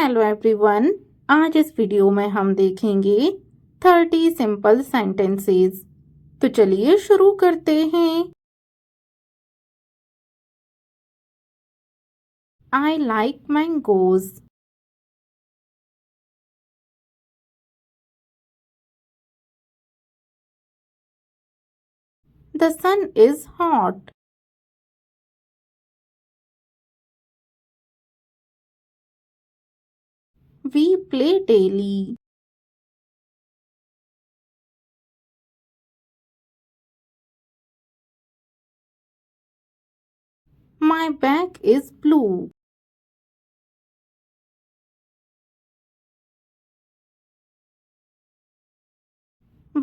Hello everyone. आज इस video में हम देखेंगे 30 सिंपल सेंटेंसेस। तो चलिए शुरू करते हैं। I like mangoes. The sun is hot. We play daily. My bag is blue.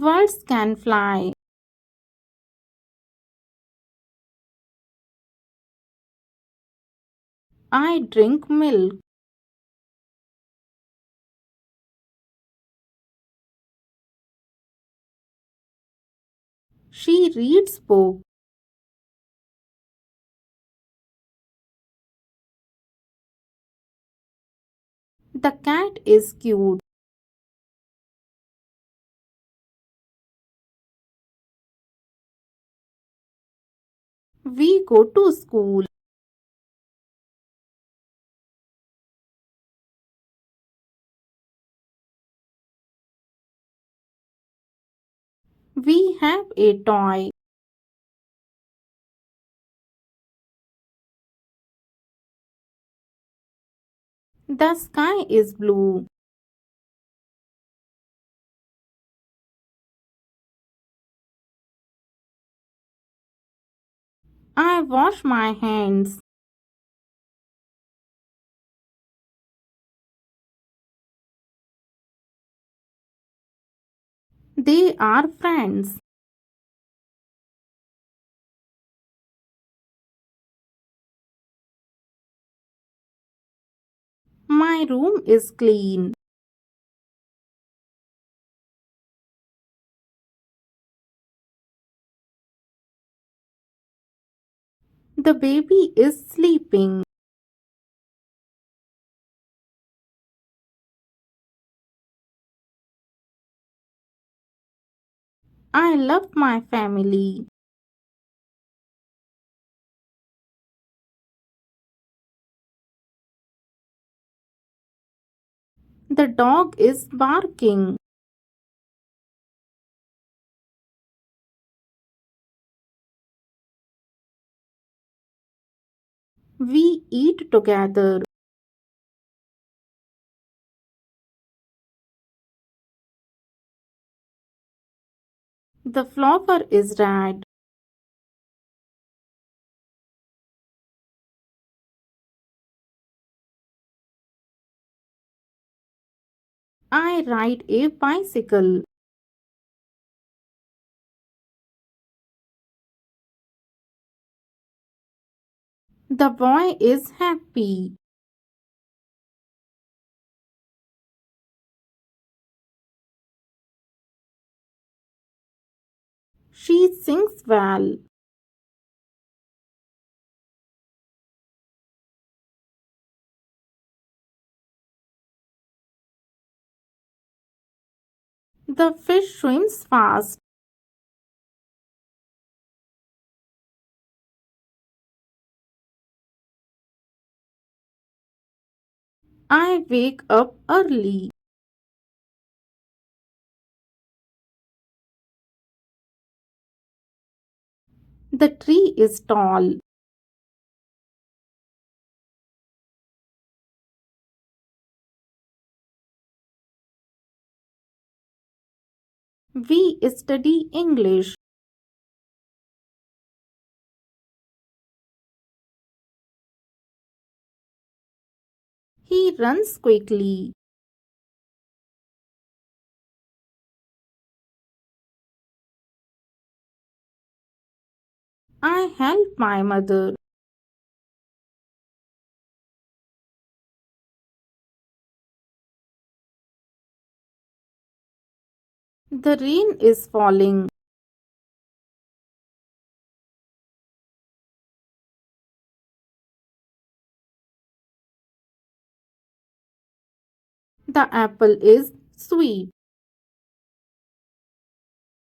Birds can fly. I drink milk. She reads book. The cat is cute. We go to school. We have a toy. The sky is blue. I wash my hands. They are friends. My room is clean. The baby is sleeping. I love my family. The dog is barking. We eat together. The flower is red. I ride a bicycle. The boy is happy. She sings well. The fish swims fast. I wake up early. The tree is tall. We study English. He runs quickly. I help my mother. The rain is falling. The apple is sweet.